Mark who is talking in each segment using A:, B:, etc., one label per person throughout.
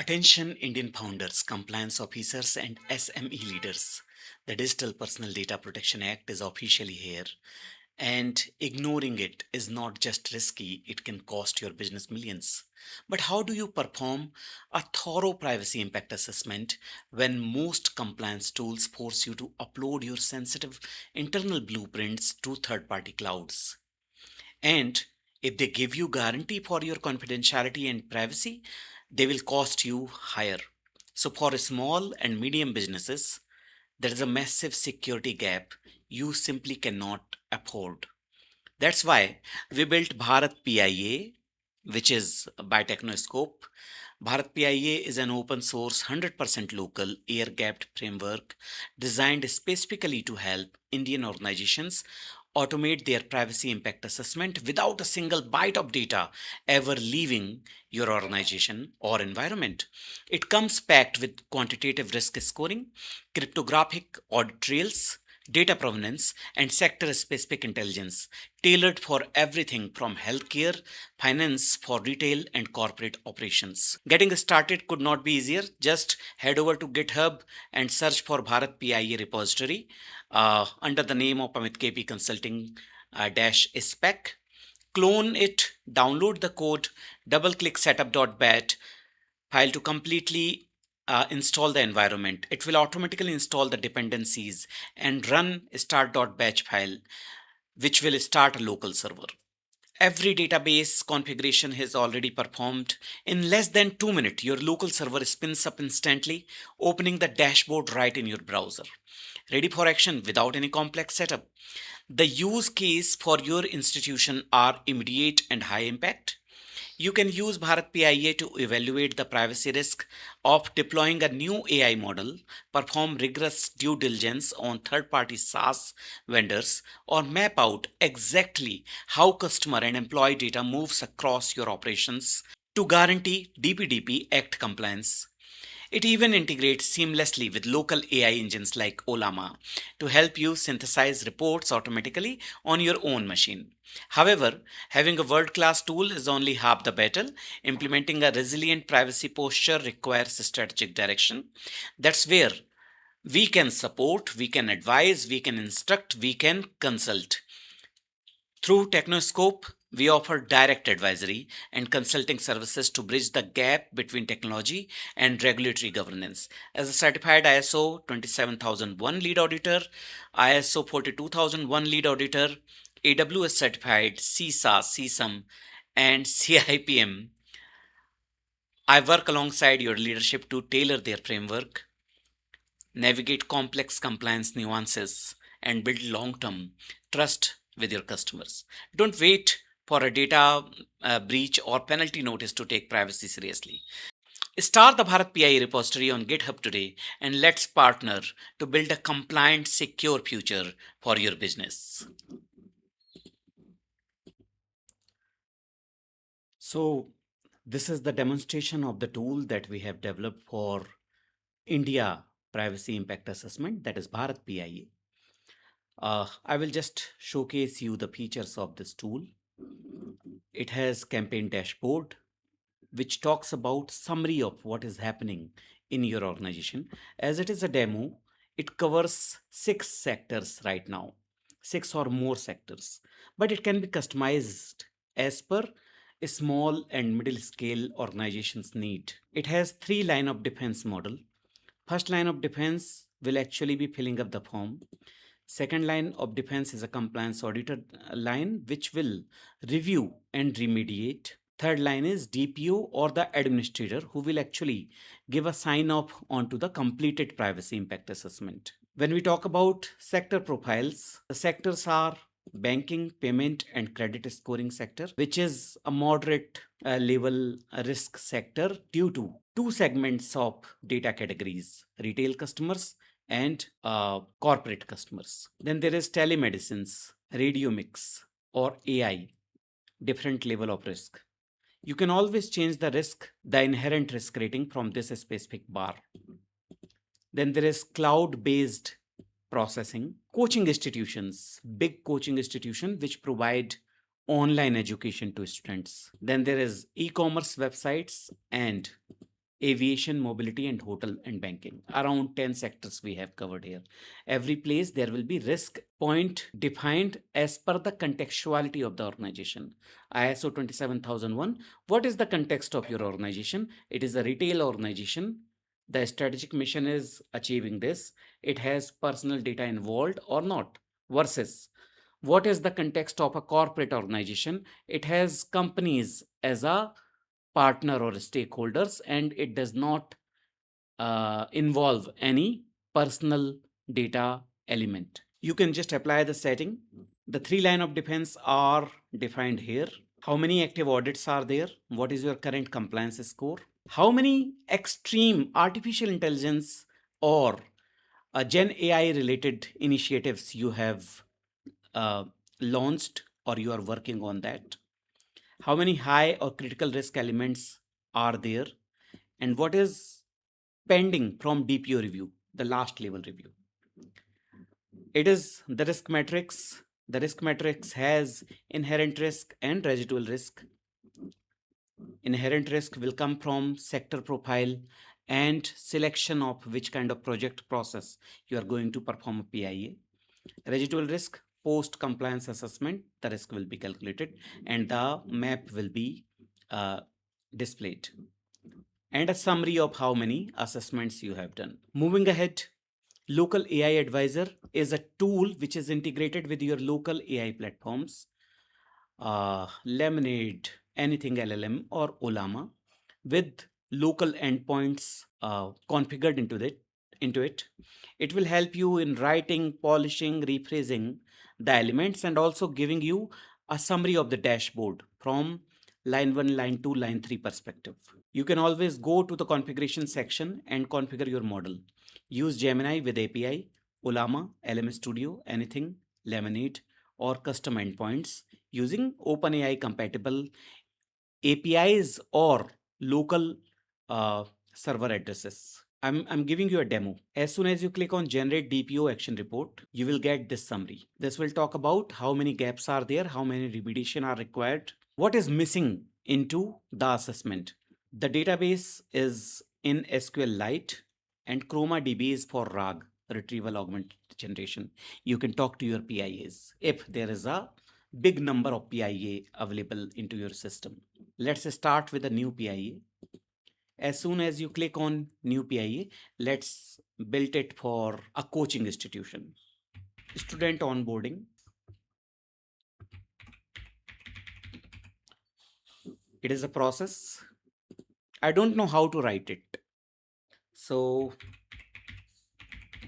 A: Attention Indian founders, compliance officers, and SME leaders. The Digital Personal Data Protection Act is officially here, and ignoring it is not just risky, it can cost your business millions. But how do you perform a thorough privacy impact assessment when most compliance tools force you to upload your sensitive internal blueprints to third party clouds? And if they give you guarantee for your confidentiality and privacy, they will cost you higher. So for small and medium businesses, there is a massive security gap you simply cannot afford. That's why we built Bharat PIA, which is by Technoscope. Bharat PIA is an open source, 100% local, air gapped framework designed specifically to help Indian organizations automate their privacy impact assessment without a single byte of data ever leaving your organization or environment. It comes packed with quantitative risk scoring, cryptographic audit trails, data provenance, and sector specific intelligence tailored for everything from healthcare, finance for retail, and corporate operations. Getting started could not be easier. Just head over to GitHub and search for Bharat PIA repository under the name of Amit KP Consulting dash spec. Clone it, download the code, double click setup.bat file to completely install the environment. It will automatically install the dependencies and run start.batch file, which will start a local server. Every database configuration is already performed. In less than 2 minutes, your local server spins up instantly, opening the dashboard right in your browser. Ready for action without any complex setup. The use case for your institution are immediate and high impact. You can use Bharat PIA to evaluate the privacy risk of deploying a new AI model, perform rigorous due diligence on third party SaaS vendors, or map out exactly how customer and employee data moves across your operations to guarantee DPDP Act compliance. It even integrates seamlessly with local AI engines like Olama to help you synthesize reports automatically on your own machine. However, having a world class tool is only half the battle. Implementing a resilient privacy posture requires strategic direction. That's where we can support, we can advise, we can instruct, we can consult. Through Technoscope, we offer direct advisory and consulting services to bridge the gap between technology and regulatory governance. As a certified ISO 27001 lead auditor, ISO 42001 lead auditor, AWS certified CISA, CSAM, and CIPM, I work alongside your leadership to tailor their framework, navigate complex compliance nuances, and build long term trust with your customers. Don't wait for a data breach or penalty notice to take privacy seriously. Start the Bharat PI repository on GitHub today and let's partner to build a compliant, secure future for your business. So, this is the demonstration of the tool that we have developed for India Privacy Impact Assessment, that is Bharat PIA. I will just showcase you the features of this tool. It has campaign dashboard, which talks about summary of what is happening in your organization. As it is a demo, it covers 6 sectors right now, 6 or more sectors, but it can be customized as per a small and middle scale organization's need. It has 3 line of defense model. First line of defense will actually be filling up the form. Second line of defense is a compliance auditor line, which will review and remediate. Third line is DPO or the administrator, who will actually give a sign off onto the completed privacy impact assessment. When we talk about sector profiles, the sectors are banking, payment, and credit scoring sector, which is a moderate level risk sector due to 2 segments of data categories: retail customers and corporate customers. Then there is telemedicines, radiomics, or AI, different level of risk. You can always change the risk, the inherent risk rating from this specific bar. Then there is cloud based processing, coaching institutions, big coaching institutions which provide online education to students. Then there is e-commerce websites and aviation, mobility, and hotel and banking. Around 10 sectors we have covered here. Every place there will be risk point defined as per the contextuality of the organization. ISO 27001. What is the context of your organization? It is a retail organization. The strategic mission is achieving this. It has personal data involved or not. Versus what is the context of a corporate organization? It has companies as a partner or stakeholders, and it does not involve any personal data element. You can just apply the setting. The three line of defense are defined here. How many active audits are there? What is your current compliance score? How many extreme artificial intelligence or Gen AI related initiatives you have uh, launched or you are working on that? How many high or critical risk elements are there, and what is pending from DPO review, the last level review? It is the risk matrix. The risk matrix has inherent risk and residual risk. Inherent risk will come from sector profile and selection of which kind of project process you are going to perform a PIA. Residual risk, post compliance assessment, the risk will be calculated and the map will be uh, displayed, and a summary of how many assessments you have done. Moving ahead, local AI advisor is a tool which is integrated with your local AI platforms, Lemonade, anything LLM or Olama, with local endpoints configured into it. It will help you in writing, polishing, rephrasing the elements, and also giving you a summary of the dashboard from line 1, line 2, line 3 perspective. You can always go to the configuration section and configure your model. Use Gemini with API, Olama, LM Studio, anything, Lemonade, or custom endpoints using OpenAI compatible APIs or local server addresses. I'm giving you a demo. As soon as you click on generate DPO action report, you will get this summary. This will talk about how many gaps are there, how many remediation are required, what is missing into the assessment. The database is in SQLite and Chroma DB is for RAG, retrieval augmented generation. You can talk to your PIAs if there is a big number of PIA available into your system. Let's start with a new PIA. As soon as you click on new PIA, let's build it for a coaching institution. Student onboarding. It is a process. I don't know how to write it. So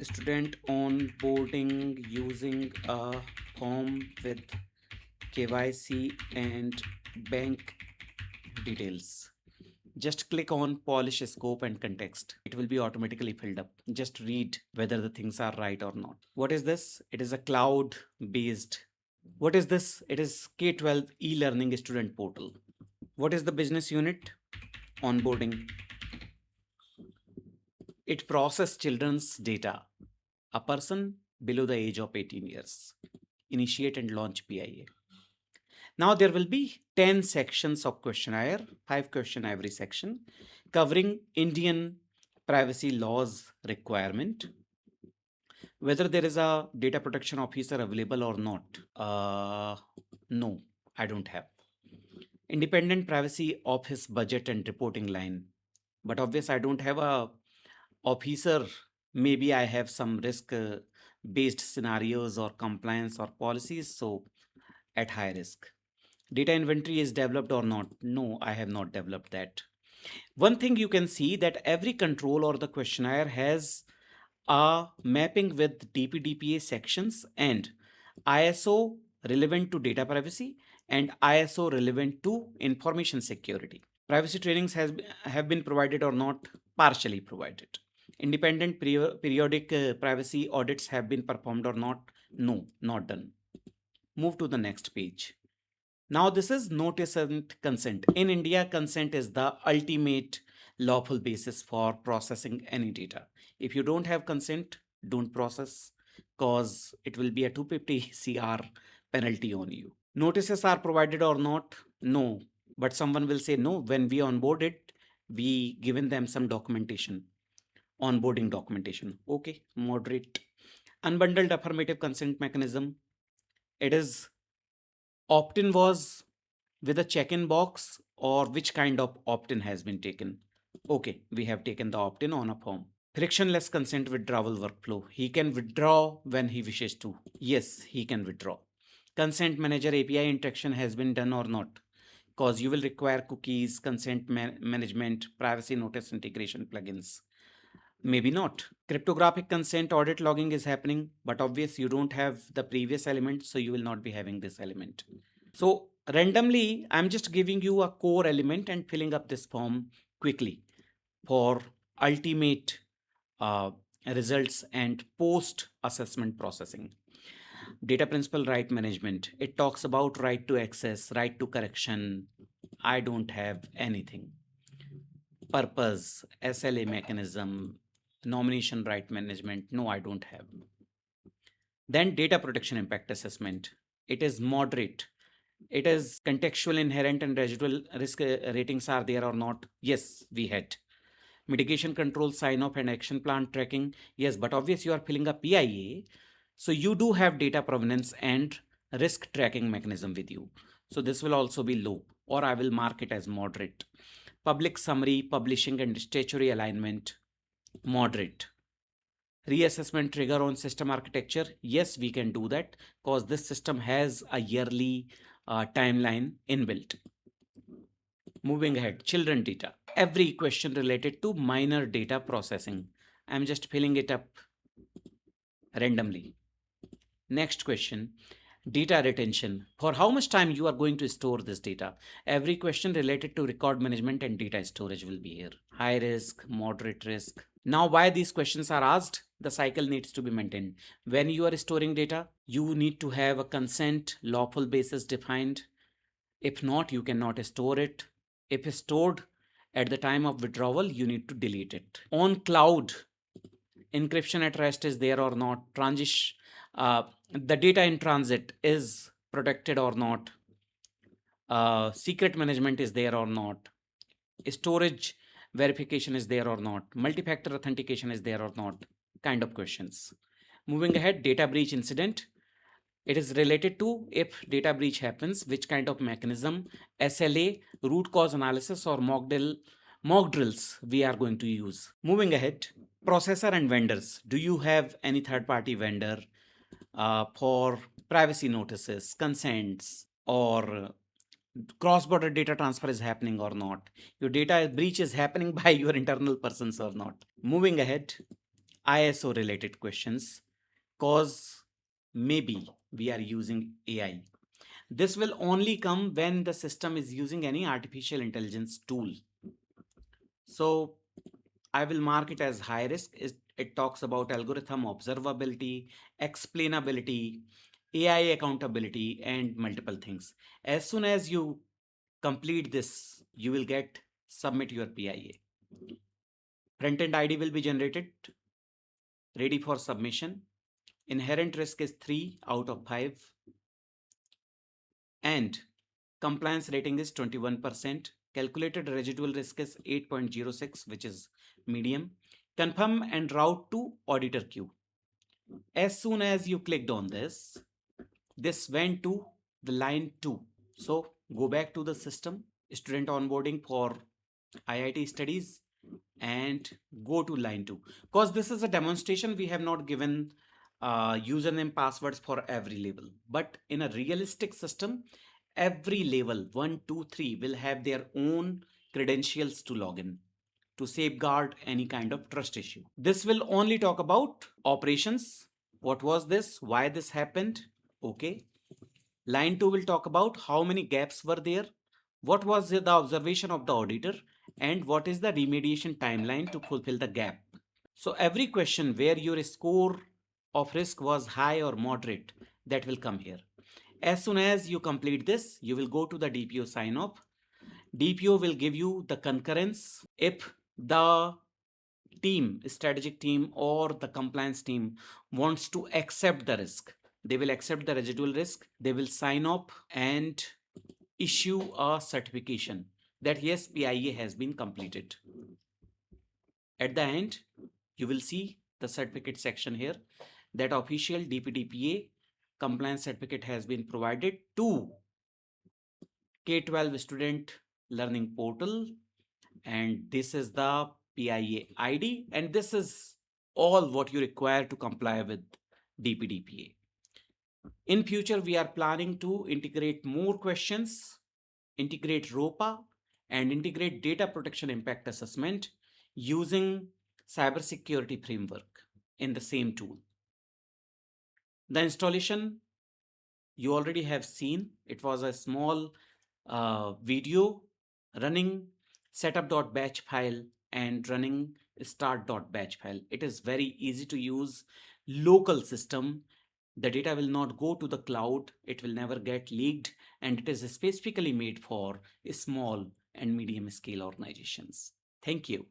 A: student onboarding using a form with KYC and bank details. Just click on polish scope and context. It will be automatically filled up. Just read whether the things are right or not. What is this? It is a cloud based. What is this? It is K-12 e-learning student portal. What is the business unit? Onboarding. It processes children's data. A person below the age of 18 years. Initiate and launch PIA. Now there will be 10 sections of questionnaire, 5 questions every section, covering Indian privacy laws requirement, whether there is a data protection officer available or not. No, I don't have. Independent privacy office budget and reporting line. But obviously I don't have a officer. Maybe I have some risk based scenarios or compliance or policies, so at high risk. Data inventory is developed or not? No, I have not developed that. One thing you can see that every control or the questionnaire has a mapping with DPDPA sections and ISO relevant to data privacy and ISO relevant to information security. Privacy trainings have been provided or not? Partially provided. Independent periodic privacy audits have been performed or not? No, not done. Move to the next page. Now, this is notice and consent. In India, consent is the ultimate lawful basis for processing any data. If you don't have consent, don't process because it will be a 250 CR penalty on you. Notices are provided or not? No. But someone will say, no, when we onboarded, we given them some documentation, onboarding documentation. Okay, moderate. Unbundled affirmative consent mechanism. It is opt-in was with a check-in box, or which kind of opt-in has been taken. Okay, we have taken the opt-in on a form. Frictionless consent withdrawal workflow. He can withdraw when he wishes to. Yes, he can withdraw. Consent manager API interaction has been done or not? Because you will require cookies, consent management, privacy notice integration plugins. Maybe not. Cryptographic consent audit logging is happening, but obvious you don't have the previous element, so you will not be having this element. So randomly, I'm just giving you a core element and filling up this form quickly for ultimate uh, results and post assessment processing. Data principal right management. It talks about right to access, right to correction. I don't have anything. Purpose, SLA mechanism, nomination right management. No, I don't have. Then data protection impact assessment. It is moderate. It is contextual, inherent, and residual risk ratings are there or not? Yes, we had. Mitigation control, sign off, and action plan tracking. Yes, but obviously you are filling a PIA. So you do have data provenance and risk tracking mechanism with you. So this will also be low, or I will mark it as moderate. Public summary, publishing, and statutory alignment, moderate. Reassessment trigger on system architecture. Yes, we can do that because this system has a yearly timeline inbuilt. Moving ahead, children data. Every question related to minor data processing. I'm just filling it up randomly. Next question, data retention. For how much time you are going to store this data? Every question related to record management and data storage will be here. High risk, moderate risk. Now, why these questions are asked? The cycle needs to be maintained. When you are storing data, you need to have a consent lawful basis defined. If not, you cannot store it. If stored at the time of withdrawal, you need to delete it. On cloud, encryption at rest is there or not? The data in transit is protected or not? Secret management is there or not? Storage verification is there or not? Multi-factor authentication is there or not? Kind of questions. Moving ahead, data breach incident. It is related to if data breach happens, which kind of mechanism, SLA, root cause analysis, or mock drills we are going to use. Moving ahead, processor and vendors. Do you have any third-party vendor for privacy notices, consents, or cross-border data transfer is happening or not? Your data breach is happening by your internal persons or not? Moving ahead, ISO related questions, cause maybe we are using AI. This will only come when the system is using any artificial intelligence tool. So I will mark it as high risk. It talks about algorithm observability, explainability, AI accountability, and multiple things. As soon as you complete this, you will get submit your PIA. Front-end ID will be generated, ready for submission. Inherent risk is 3 out of 5. And compliance rating is 21%. Calculated residual risk is 8.06, which is medium. Confirm and route to auditor queue. As soon as you clicked on this went to the line 2. So go back to the system, student onboarding for IIT studies, and go to line 2. Because this is a demonstration, we have not given username passwords for every level. But in a realistic system, every level 1, 2, 3 will have their own credentials to log in to safeguard any kind of trust issue. This will only talk about operations. What was this? Why this happened? Okay. Line 2 will talk about how many gaps were there, what was the observation of the auditor, and what is the remediation timeline to fulfill the gap. So every question where your score of risk was high or moderate, that will come here. As soon as you complete this, you will go to the DPO sign off. DPO will give you the concurrence if the team, strategic team, or the compliance team wants to accept the risk. They will accept the residual risk, they will sign up and issue a certification. that yes, PIA has been completed. At the end, you will see the certificate section here that official DPDPA compliance certificate has been provided to K-12 student learning portal, and this is the PIA ID, and this is all what you require to comply with DPDPA. In future, we are planning to integrate more questions, integrate ROPA, and integrate data protection impact assessment using cybersecurity framework in the same tool. The installation you already have seen. It was a small video running setup.batch file and running start.batch file. It is very easy to use local system. The data will not go to the cloud. It will never get leaked, and it is specifically made for small and medium scale organizations. Thank you.